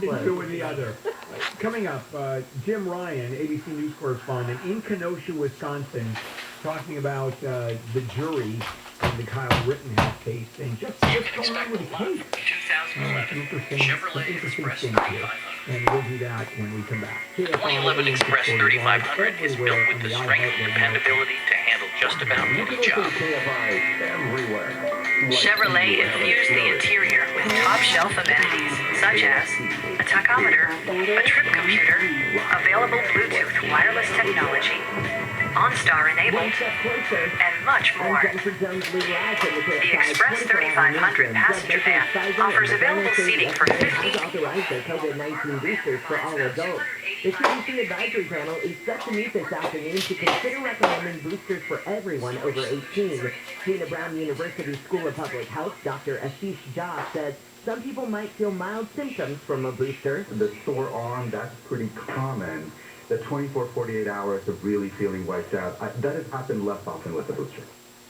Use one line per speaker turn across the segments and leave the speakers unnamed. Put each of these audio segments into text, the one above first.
Two or the other. Coming up, Jim Ryan, ABC News correspondent in Kenosha, Wisconsin, talking about the jury in the Kyle Rittenhouse case and just what's going on with the case.
2011 Chevrolet Express
here.
3500.
And we'll do that when we come back.
2011 Express 3500 is built with the strength and dependability to handle just about any job.
Chevrolet infused the interior with top-shelf amenities such as a tachometer, a trip computer, available Bluetooth wireless technology, OnStar enabled, and much more. The Express 3500 passenger van offers available seating for 50.
Authorize their COVID-19 boosters for all adults. The CDC advisory panel is set to meet this afternoon to consider recommending boosters for everyone over 18. Gina Brown University School of Public Health Dr. Ashish Jha says some people might feel mild symptoms from a booster.
The sore arm, that's pretty common. The 24, 48 hours of really feeling wiped out, that has happened less often with the booster.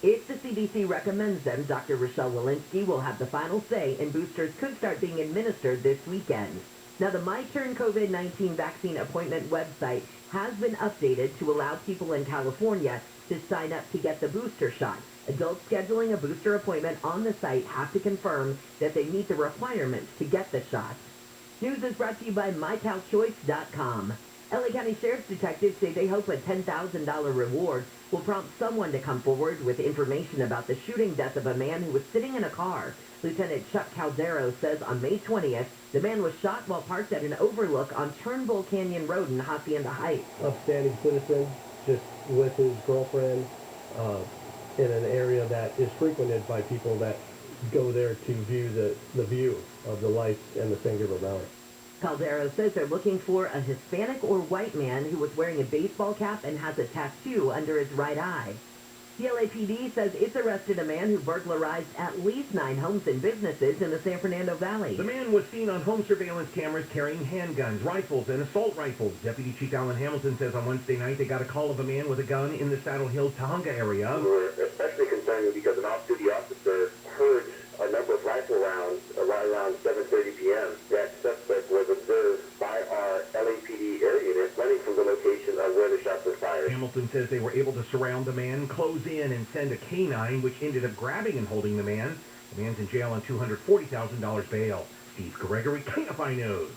If the CDC recommends them, Dr. Rochelle Walensky will have the final say, and boosters could start being administered this weekend. Now, the My Turn COVID-19 vaccine appointment website has been updated to allow people in California to sign up to get the booster shot. Adults scheduling a booster appointment on the site have to confirm that they meet the requirements to get the shot. News is brought to you by MyCalChoice.com. LA County Sheriff's detectives say they hope a $10,000 reward will prompt someone to come forward with information about the shooting death of a man who was sitting in a car. Lieutenant Chuck Caldero says on May 20th, the man was shot while parked at an overlook on Turnbull Canyon Road in Hacienda Heights.
Upstanding citizen, just with his girlfriend, in an area that is frequented by people that go there to view the view of the lights and the singular valley.
Caldero says they're looking for a Hispanic or white man who was wearing a baseball cap and has a tattoo under his right eye. The LAPD says it's arrested a man who burglarized at least 9 homes and businesses in the San Fernando Valley.
The man was seen on home surveillance cameras carrying handguns, rifles, and assault rifles. Deputy Chief Alan Hamilton says on Wednesday night they got a call of a man with a gun in the Saddle Hills, Tahunga area.
We were especially concerned because an off-duty officer heard a number of rifle rounds around 7:30 p.m. That suspect was observed by our LAPD area unit running from the location of where the shots were fired.
Hamilton says they were able to surround the man, close in, and send a canine, which ended up grabbing and holding the man. The man's in jail on $240,000 bail. Steve Gregory, Kfi News.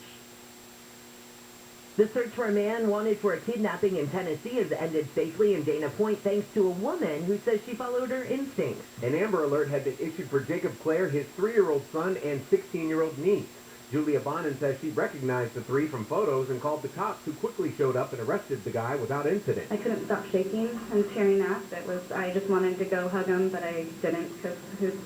The search for a man wanted for a kidnapping in Tennessee has ended safely in Dana Point thanks to a woman who says she followed her instincts.
An Amber Alert had been issued for Jacob Clare, his 3-year-old son, and 16-year-old niece. Julia Bonin says she recognized the three from photos and called the cops, who quickly showed up and arrested the guy without incident.
I couldn't stop shaking and tearing up. I just wanted to go hug him, but I didn't because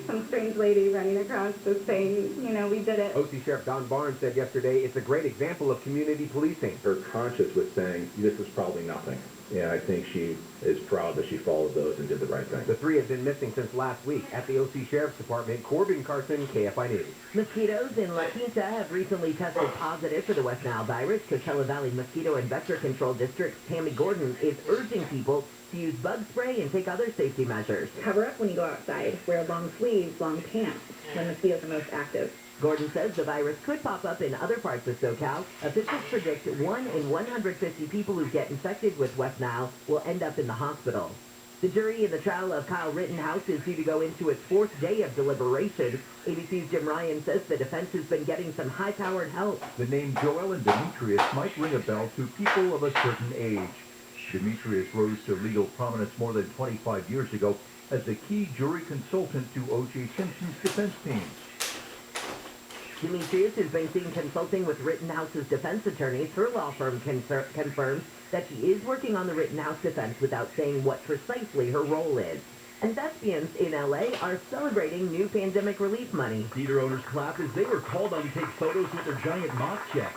some strange lady running across just saying, we did it.
OC Sheriff Don Barnes said yesterday it's a great example of community policing.
Her conscience was saying, this was probably nothing. And I think she is proud that she followed those and did the right thing.
The three have been missing since last week. At the OC Sheriff's Department, Corbin Carson, KFI News.
Mosquitoes in La Quinta have recently tested positive for the West Nile virus. Coachella Valley Mosquito and Vector Control District's Tammy Gordon is urging people to use bug spray and take other safety measures.
Cover up when you go outside. Wear long sleeves, long pants when mosquitoes are most active.
Gordon says the virus could pop up in other parts of SoCal. Officials predict 1 in 150 people who get infected with West Nile will end up in the hospital. The jury in the trial of Kyle Rittenhouse is due to go into its 4th day of deliberation. ABC's Jim Ryan says the defense has been getting some high-powered help.
The name Joel and Demetrius might ring a bell to people of a certain age. Demetrius rose to legal prominence more than 25 years ago as the key jury consultant to O.J. Simpson's defense team.
Demetrius has been seen consulting with Rittenhouse's defense attorneys. Her law firm confirms that she is working on the Rittenhouse defense without saying what precisely her role is. And thespians in L.A. are celebrating new pandemic relief money.
Theater owners clap as they were called on to take photos with their giant mock checks.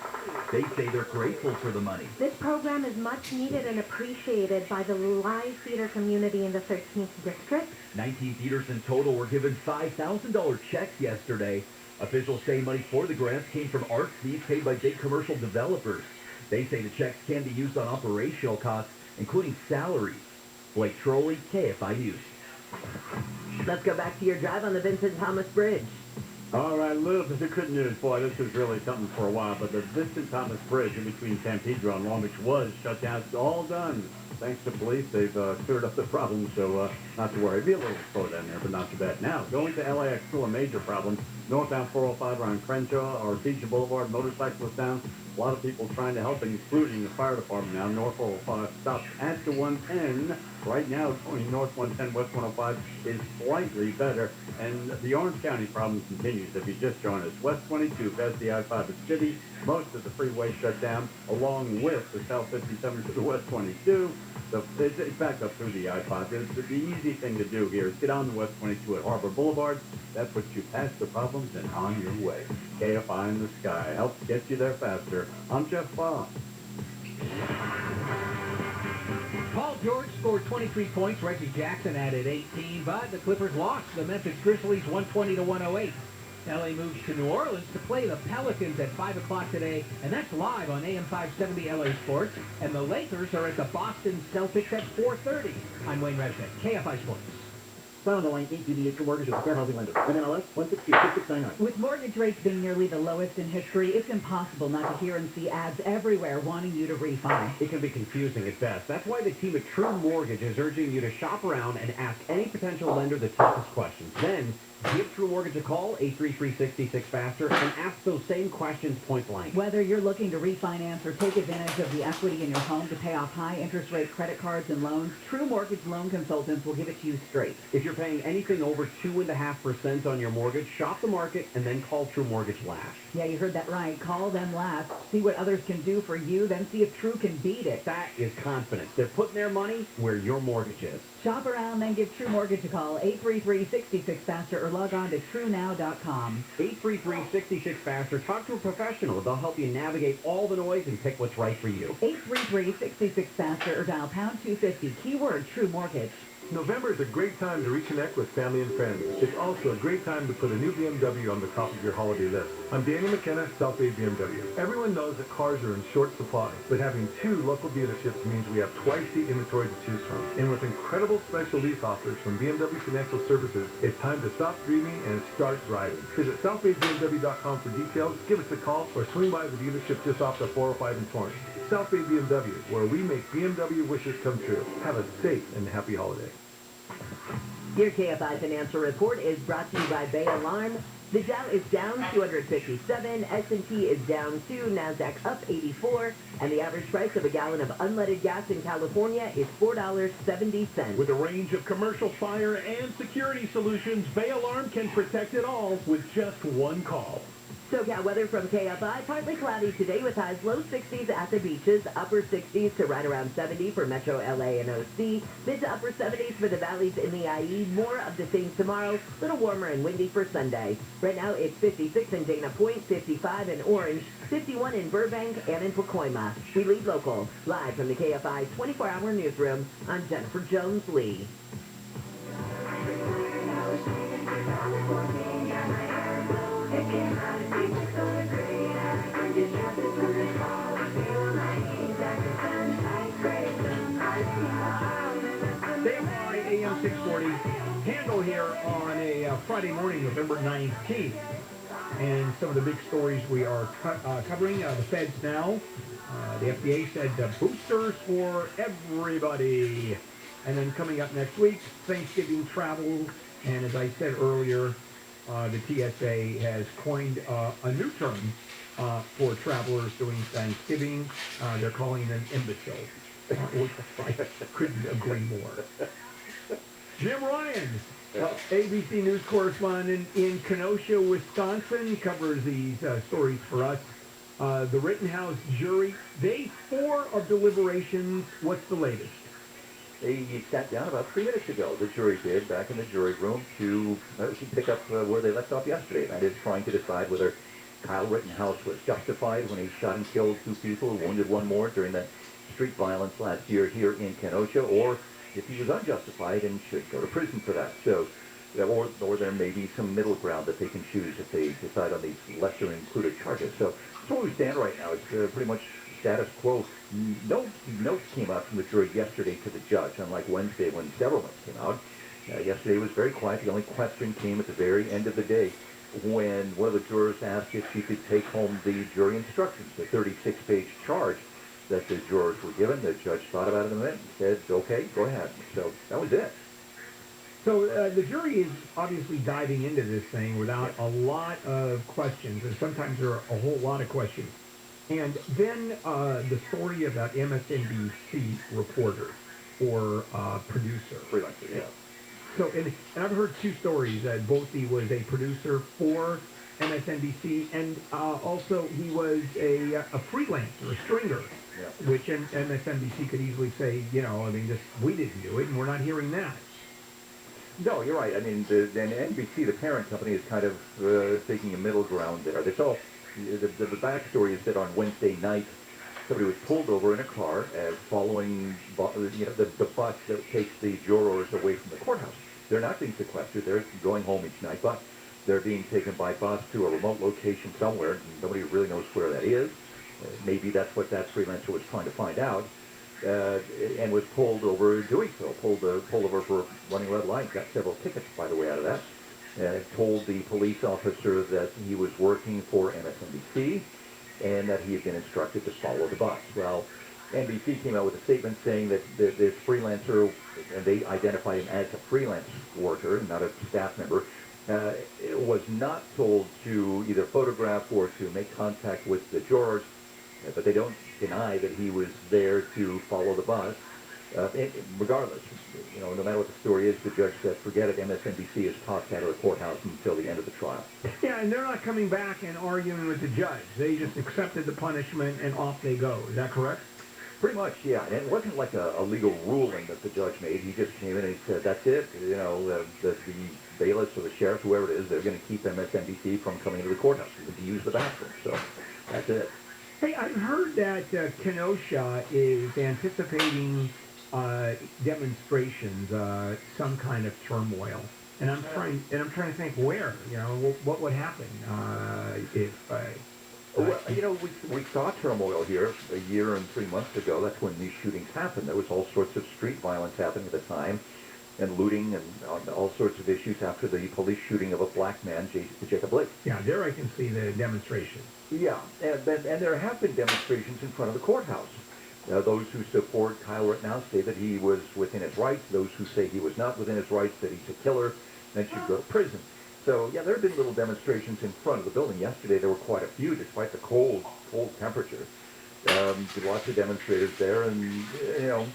They say they're grateful for the money.
This program is much needed and appreciated by the live theater community in the 13th district.
19 theaters in total were given $5,000 checks yesterday. Officials say money for the grants came from art fees paid by big commercial developers. They say the checks can be used on operational costs, including salaries. Blake Trolley, KFI News.
Let's go back to your drive on the Vincent Thomas Bridge.
All right, a little bit of good news. Boy, this was really something for a while, but the Vincent Thomas Bridge in between San Pedro and Long Beach was shut down. It's all done. Thanks to police, they've cleared up the problem, so not to worry. Be a little slow down there, but not too bad. Now, going to LAX, still a major problem. Northbound 405 around Crenshaw or Beach Boulevard, motorcyclists down. A lot of people trying to help, including the fire department now. North 405 stops at the 110. Right now, going north 110, west 105 is slightly better. And the Orange County problem continues. If you just joined us, west 22 past the I-5 at City, most of the freeway shut down, along with the South 57 to the west 22. It's back up through the I-5. The easy thing to do here is get on the west 22 at Harbor Boulevard. That puts you past the problems and on your way. KFI in the sky helps get you there faster. I'm Jeff Bob.
Paul George scored 23 points. Reggie Jackson added 18, but the Clippers lost. The Memphis Grizzlies 120 to 108. LA moves to New Orleans to play the Pelicans at 5 o'clock today, and that's live on AM 570 LA Sports. And the Lakers are at the Boston Celtics at 4:30. I'm Wayne Resnick, KFI Sports.
Sign on the line 888 for mortgage with a fair housing lender. NMLS 160-6699.
With mortgage rates being nearly the lowest in history, it's impossible not to hear and see ads everywhere wanting you to refi.
It can be confusing at best. That's why the team at True Mortgage is urging you to shop around and ask any potential lender the toughest questions. Then, give True Mortgage a call, 833-66-FASTER, and ask those same questions point blank.
Whether you're looking to refinance or take advantage of the equity in your home to pay off high interest rate credit cards and loans, True Mortgage loan consultants will give it to you straight.
If you're paying anything over 2.5% on your mortgage, shop the market and then call True Mortgage last.
Yeah, you heard that right. Call them last. See what others can do for you, then see if True can beat it.
That is confidence. They're putting their money where your mortgage is.
Shop around, then give True Mortgage a call, 833-66-FASTER, or log on to TrueNow.com.
833-66-FASTER. Talk to a professional. They'll help you navigate all the noise and pick what's right for you.
833-66-FASTER, or dial pound 250, keyword True Mortgage.
November is a great time to reconnect with family and friends. It's also a great time to put a new BMW on the top of your holiday list. I'm Daniel McKenna, South Bay BMW. Everyone knows that cars are in short supply, but having 2 local dealerships means we have twice the inventory to choose from. And with incredible special lease offers from BMW Financial Services, it's time to stop dreaming and start driving. Visit southbaybmw.com for details, give us a call, or swing by the dealership just off the 405 in Torrance. South Bay BMW, where we make BMW wishes come true. Have a safe and happy holiday.
Your KFI Financial Report is brought to you by Bay Alarm. The Dow is down 257, S&P is down 2, NASDAQ up 84, and the average price of a gallon of unleaded gas in California is $4.70.
With a range of commercial fire and security solutions, Bay Alarm can protect it all with just one call.
SoCal weather from KFI, partly cloudy today with highs low 60s at the beaches, upper 60s to right around 70 for Metro LA and OC, mid to upper 70s for the valleys in the IE, more of the same tomorrow, a little warmer and windy for Sunday. Right now it's 56 in Dana Point, 55 in Orange, 51 in Burbank and in Pacoima. We lead local. Live from the KFI 24-hour newsroom, I'm Jennifer Jones-Lee.
KFI AM 640, Handle here on a Friday morning, November 19th. And some of the big stories we are covering, the feds now. The FDA said boosters for everybody. And then coming up next week, Thanksgiving travel. And as I said earlier, the TSA has coined a new term for travelers doing Thanksgiving. They're calling it an imbecile. I couldn't agree more. Jim Ryan, ABC News correspondent in Kenosha, Wisconsin, covers these stories for us. The Rittenhouse jury, day 4 of deliberations. What's the latest?
They sat down about 3 minutes ago, the jury did, back in the jury room to pick up where they left off yesterday. And that is trying to decide whether Kyle Rittenhouse was justified when he shot and killed 2 people, wounded 1 more during that street violence last year here in Kenosha, or if he was unjustified and should go to prison for that. So, or there may be some middle ground that they can choose if they decide on these lesser included charges. So that's where we stand right now. It's pretty much status quo. No notes came out from the jury yesterday to the judge, unlike Wednesday when several notes came out. Yesterday was very quiet. The only question came at the very end of the day. when one of the jurors asked if she could take home the jury instructions, the 36-page charge that the jurors were given. The judge thought about it a minute and said, okay, go ahead. So that was it.
So the jury is obviously diving into this thing without a lot of questions, and sometimes there are a whole lot of questions. And then the story about MSNBC reporter or producer.
Freelancer, yeah.
So, and I've heard two stories that both he was a producer for MSNBC, and also he was a freelancer, a stringer, which MSNBC could easily say, you know, I mean, just we didn't do it, and we're not hearing that.
No, you're right. I mean, and NBC, the parent company, is kind of taking a middle ground there. That's all. The backstory is that on Wednesday night, somebody was pulled over in a car following the bus that takes the jurors away from the courthouse. They're not being sequestered. They're going home each night, but they're being taken by bus to a remote location somewhere. And nobody really knows where that is. Maybe that's what that freelancer was trying to find out. And was pulled over doing so. Pulled over for running red light. Got several tickets, by the way, out of that. Told the police officer that he was working for MSNBC and that he had been instructed to follow the bus. Well, NBC came out with a statement saying that this freelancer, and they identified him as a freelance worker, not a staff member, was not told to either photograph or to make contact with the jurors, but they don't deny that he was there to follow the bus. Regardless, you know, no matter what the story is, the judge said, forget it, MSNBC is tossed out of the courthouse until the end of the trial.
Yeah, and they're not coming back and arguing with the judge. They just accepted the punishment and off they go. Is that correct?
Pretty much, yeah. And it wasn't like a legal ruling that the judge made. He just came in and he said, that's it. You know, the bailiffs or the sheriff, whoever it is, they're going to keep MSNBC from coming to the courthouse to use the bathroom. So that's it.
Hey, I've heard that Kenosha is anticipating demonstrations, some kind of turmoil, and I'm trying to think where. You know, what would happen if.
Well, you know, we saw turmoil here a year and 3 months ago. That's when these shootings happened. There was all sorts of street violence happening at the time, and looting and all sorts of issues after the police shooting of a black man, Jacob Blake.
Yeah, there I can see the demonstration.
Yeah, and there have been demonstrations in front of the courthouse. Those who support Kyle Rittenhouse say that he was within his rights. Those who say he was not within his rights, that he's a killer and should go to prison. So, yeah, there have been little demonstrations in front of the building. Yesterday there were quite a few, despite the cold temperature. Lots of demonstrators there, and, you know,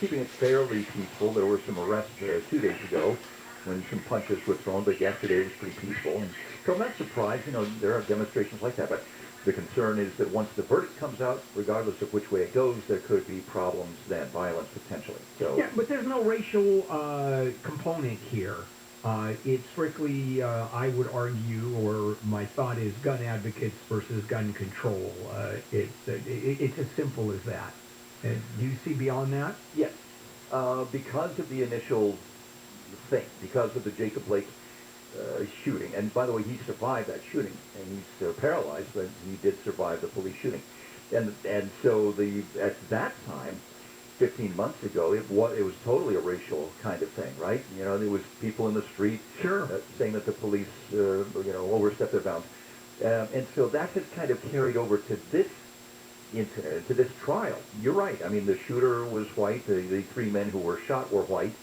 keeping it fairly peaceful. There were some arrests 2 days ago when some punches were thrown, but yesterday was pretty peaceful. And so I'm not surprised, you know, there are demonstrations like that, but the concern is that once the verdict comes out, regardless of which way it goes, there could be problems then, violence potentially. So
yeah, but there's no racial component here. It's strictly, I would argue, or my thought is gun advocates versus gun control. It's as simple as that. Do you see beyond that?
Yes. Because of the initial thing, because of the Jacob Blake shooting, and by the way, he survived that shooting, and he's paralyzed, but he did survive the police shooting. And so at that time, 15 months ago, it was totally a racial kind of thing, right? You know, there was people in the street saying that the police, overstepped their bounds. And so that has kind of carried over to this incident, to this trial. You're right. I mean, the shooter was white. The three men who were shot were white.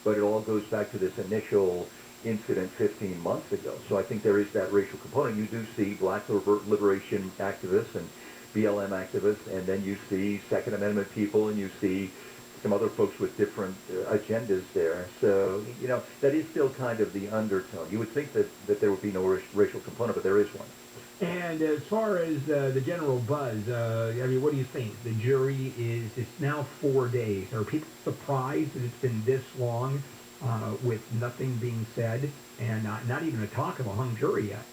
But it all goes back to this initial incident 15 months ago. So I think there is that racial component. You do see black liberation activists and BLM activists, and then you see Second Amendment people, and you see some other folks with different agendas there. So, you know, that is still kind of the undertone. You would think that there would be no racial component, but there is one.
And as far as the general buzz, I mean, what do you think? The jury it's now 4 days. Are people surprised that it's been this long with nothing being said and not even a talk of a hung jury yet?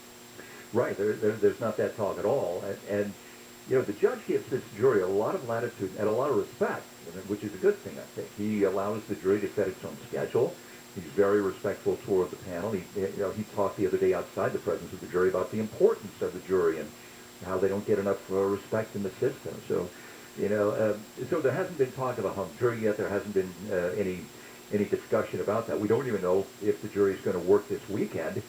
Right. There's not that talk at all. And you know, the judge gives this jury a lot of latitude and a lot of respect, which is a good thing, I think. He allows the jury to set its own schedule. He's very respectful toward the panel. He talked the other day outside the presence of the jury about the importance of the jury and how they don't get enough respect in the system. So, you know, so there hasn't been talk of a hung jury yet. There hasn't been any discussion about that. We don't even know if the jury is going to work this weekend.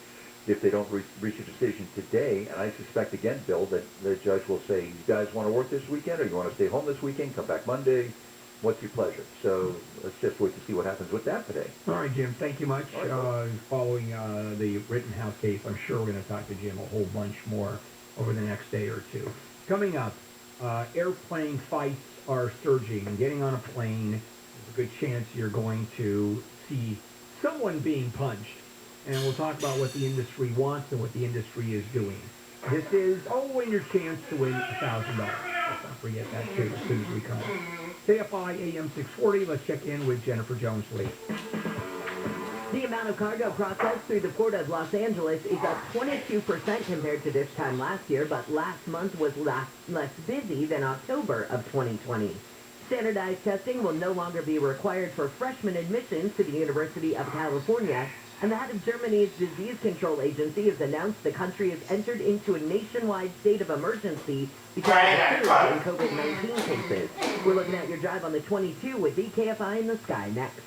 if they don't reach a decision today. And I suspect, again, Bill, that the judge will say, you guys want to work this weekend, or you want to stay home this weekend, come back Monday? What's your pleasure? So let's just wait to see what happens with that today.
All right, Jim, thank you much. Following the Rittenhouse case, I'm sure we're going to talk to Jim a whole bunch more over the next day or two. Coming up, airplane fights are surging. Getting on a plane, there's a good chance you're going to see someone being punched. And we'll talk about what the industry wants and what the industry is doing. This is, win your chance to win $1,000. Let's not forget that, too, as soon as we come. KFI AM 640, let's check in with Jennifer Jones-Lee.
The amount of cargo processed through the Port of Los Angeles is up 22% compared to this time last year, but last month was less busy than October of 2020. Standardized testing will no longer be required for freshman admissions to the University of California, and the head of Germany's disease control agency has announced the country has entered into a nationwide state of emergency because of the surge in COVID-19 cases. We're looking at your drive on the 22 with the KFI in the sky next.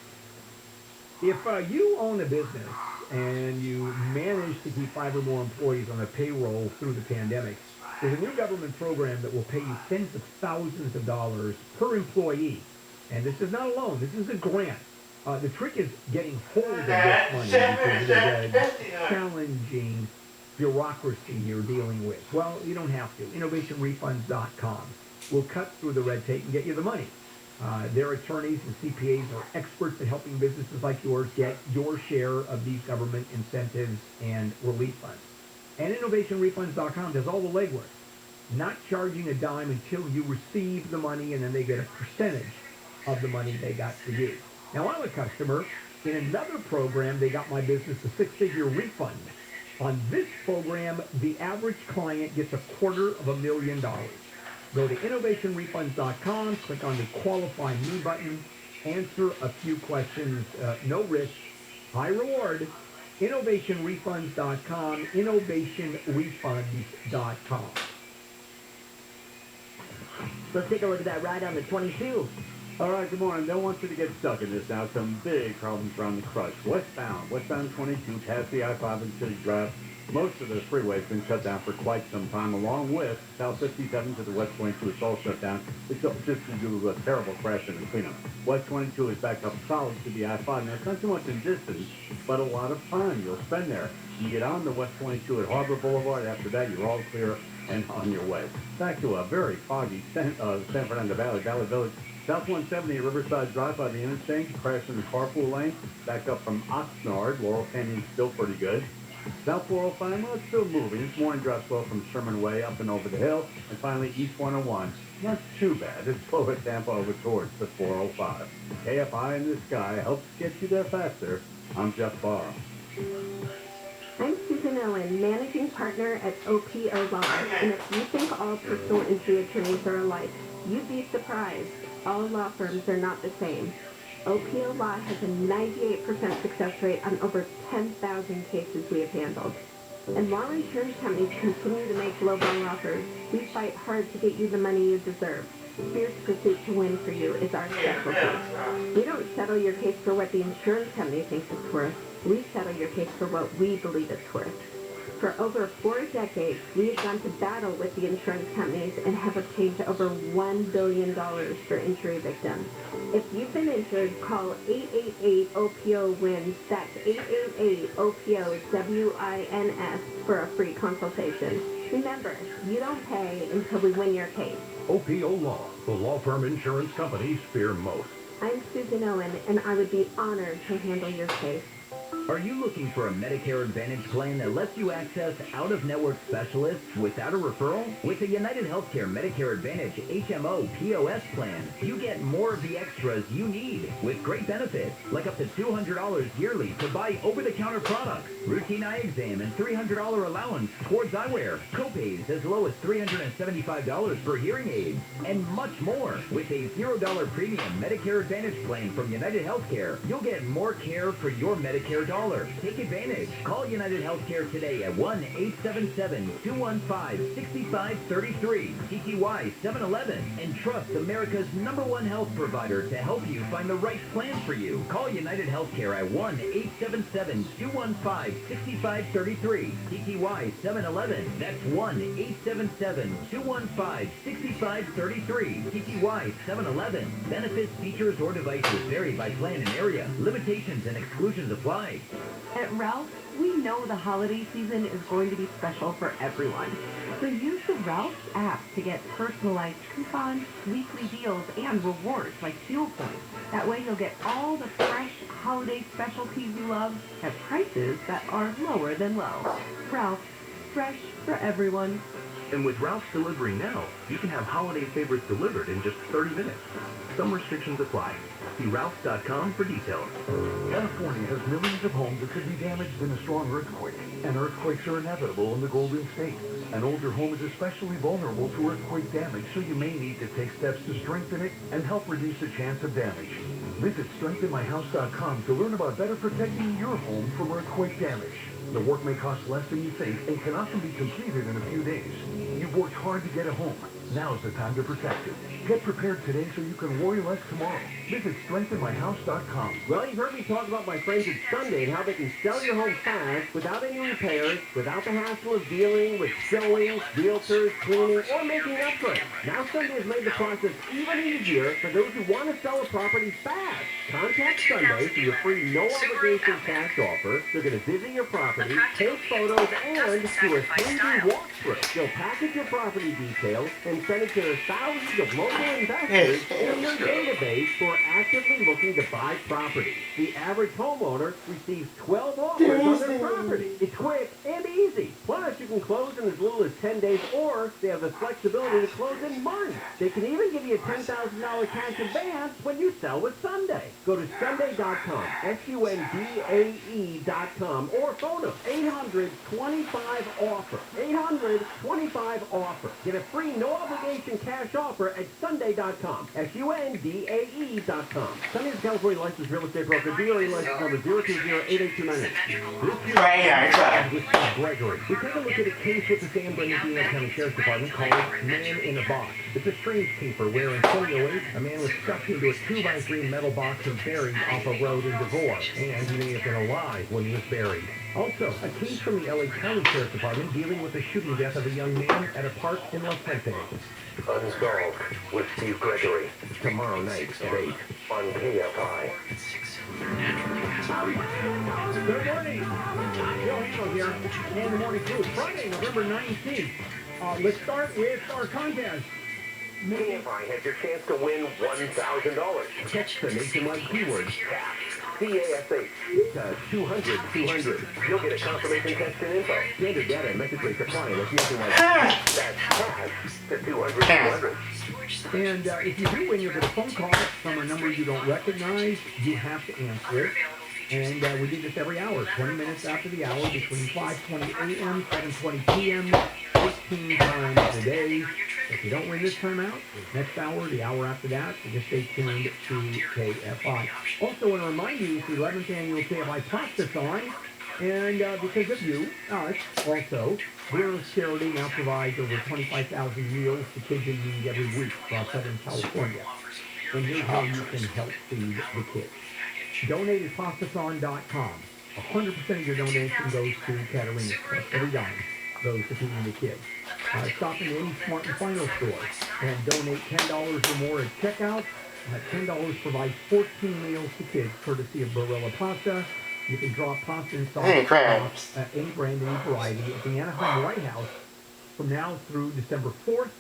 If you own a business and you manage to keep 5 or more employees on a payroll through the pandemic, there's a new government program that will pay you tens of thousands of dollars per employee. And this is not a loan. This is a grant. The trick is getting hold of this money because of the challenging bureaucracy you're dealing with. Well, you don't have to. InnovationRefunds.com will cut through the red tape and get you the money. Their attorneys and CPAs are experts at helping businesses like yours get your share of these government incentives and relief funds. And InnovationRefunds.com does all the legwork, not charging a dime until you receive the money, and then they get a percentage of the money they got for you. Now, I'm a customer. In another program, they got my business a 6-figure refund. On this program, the average client gets $250,000. Go to InnovationRefunds.com, click on the Qualify Me button, answer a few questions, no risk, high reward. InnovationRefunds.com, InnovationRefunds.com.
Let's take a look at that ride on the 22.
All right, good morning. Don't want you to get stuck in this now. Some big problems around the crush. Westbound 22 past the I-5 and City Drive. Most of the freeway has been shut down for quite some time, along with South 57 to the West 22. It's all shut down. It's just due to a terrible crash in the cleanup. West 22 is backed up solid to the I-5. Now, it's not too much in distance, but a lot of time you'll spend there. You get on the West 22 at Harbor Boulevard. After that, you're all clear and on your way. Back to a very foggy San Fernando Valley Village. South 170 Riverside Drive by the interchange. Crashed in the carpool lane. Backed up from Oxnard. Laurel Canyon's still pretty good. South 405, well, it's still moving. This morning drops slow from Sherman Way up and over the hill. And finally, East 101. Not too bad. It's slow at Tampa over towards the 405. KFI in the sky helps get you there faster. I'm Jeff Barr.
I'm Susan Owen, managing partner at OPO Law. And if you think all personal injury attorneys are alike, you'd be surprised. All law firms are not the same. OPO Law has a 98% success rate on over 10,000 cases we have handled. And while insurance companies continue to make lowball offers, we fight hard to get you the money you deserve. Fierce pursuit to win for you is our specialty. We don't settle your case for what the insurance company thinks it's worth. We settle your case for what we believe it's worth. For over 4 decades, we have gone to battle with the insurance companies and have obtained over $1 billion for injury victims. If you've been injured, call 888-OPO-WINS. That's 888-OPO-WINS for a free consultation. Remember, you don't pay until we win your case.
OPO Law, the law firm insurance companies fear most.
I'm Susan Owen, and I would be honored to handle your case.
Are you looking for a Medicare Advantage plan that lets you access out-of-network specialists without a referral? With the United Healthcare Medicare Advantage HMO POS plan, you get more of the extras you need with great benefits, like up to $200 yearly to buy over-the-counter products, routine eye exam, and $300 allowance towards eyewear, copays as low as $375 for hearing aids, and much more. With a $0 premium Medicare Advantage plan from United Healthcare, you'll get more care for your Medicare dollars. $1. Take advantage. Call United Healthcare today at 1-877-215-6533, TTY 711, and trust America's #1 health provider to help you find the right plan for you. Call United Healthcare at 1-877-215-6533, TTY 711. That's 1-877-215-6533, TTY 711. Benefits, features, or devices vary by plan and area. Limitations and exclusions apply.
At Ralph's, we know the holiday season is going to be special for everyone. So use the Ralph's app to get personalized coupons, weekly deals, and rewards like fuel points. That way you'll get all the fresh holiday specialties you love at prices that are lower than low. Ralph's, fresh for everyone.
And with Ralph's Delivery Now, you can have holiday favorites delivered in just 30 minutes. Some restrictions apply. See Ralphs.com for details.
California has millions of homes that could be damaged in a strong earthquake. And earthquakes are inevitable in the Golden State. An older home is especially vulnerable to earthquake damage, so you may need to take steps to strengthen it and help reduce the chance of damage. Visit strengthenmyhouse.com to learn about better protecting your home from earthquake damage. The work may cost less than you think and can often be completed in a few days. You've worked hard to get a home. Now's the time to protect it. Get prepared today so you can worry less tomorrow. Visit strengthenmyhouse.com.
Well, you've heard me talk about my friends at Sunday and how they can sell your home fast without any repairs, without the hassle of dealing with showings, realtors, cleaning, or making up for it. Now Sunday has made the process even easier for those who want to sell a property fast. Contact Sunday for your free no-obligation cash offer. They're going to visit your property, take photos, and do a 3D walkthrough. They'll package your property details and send it to their thousands of local investors in their database who are actively looking to buy property. The average homeowner receives 12 offers on their property. It's quick and easy. Plus, you can close in as little as 10 days, or they have the flexibility to close in months. They can even give you a $10,000 cash advance when you sell with Sunday. Go to Sunday.com, SUNDAE.com, or phone them, 800-25-OFFER. 800-25-OFFER. Get a free no-obligation cash offer at Sunday.com, SUNDAE.com. Sunday is California licensed real estate broker, DLNA license number 020-88298. This is Gregory. We take a look at a case with the San Bernardino County Sheriff's Department called Man in a Box. It's a strange caper where in 2008, a man was stuffed into a 2x3 metal box and buried off a road in Devore, and he may have been alive when he was buried. Also, a case from the LA County Sheriff's Department dealing with the shooting death of a young man at a park in Los Puente.
Unsolved with Steve Gregory. Tomorrow night at 8 on KFI.
Good morning. Bill Hamill here, and the morning crew. Friday, November 19th. Let's start with our contest.
KFI has your chance to win $1,000. Text the nationwide keyword CASH, C-A-S-H, to 200-200. You'll get a confirmation text and info. Standard data and message rate supply unless nationwide. That's CASH to 200-200.
And if you do win, you'll get a phone call from a number you don't recognize. You have to answer it. And we do this every hour, 20 minutes after the hour, between 5:20 a.m., 7:20 p.m., 18 times a day. If you don't win this time out, next hour, the hour after that, so just stay tuned to KFI. Also, I want to remind you, it's the 11th annual KFI Pasta-thon, and because of you, us, also, We're Charity now provides over 25,000 meals to kids in need every week across Southern California. And here's how you can help feed the kids. Donate at pastathon.com. 100% of your donation goes to Katarina's Trust. Every dime goes to feeding the kids. Stop in any Smart and Final store and donate $10 or more at checkout. $10 provides 14 meals to kids, courtesy of Barilla Pasta. You can draw pasta and sauce any brand, any variety at the Anaheim White House from now through December 4th,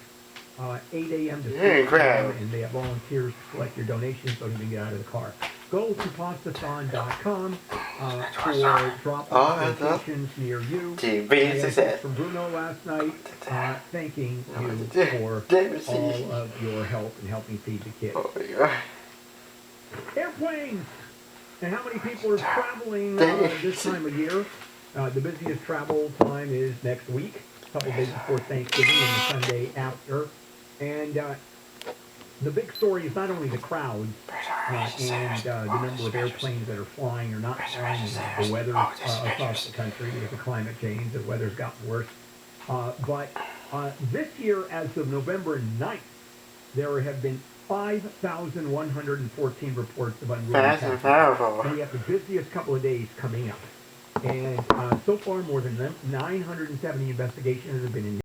8 a.m. to 6 p.m. And they have volunteers to collect your donations. Don't even get out of the car. Go to pastathon.com for drop-off locations near you. I had from Bruno last night thanking you for all of your help in helping feed the kids. Airplanes! And how many people are traveling this time of year? The busiest travel time is next week, a couple days before Thanksgiving and the Sunday after. And the big story is not only the crowds and the number of airplanes that are flying or not flying, the weather across the country with the climate change, the weather's gotten worse. But this year, as of November 9th, there have been 5,114 reports of unruly passengers. And we have the busiest couple of days coming up. And so far, more than 970 investigations have been initiated.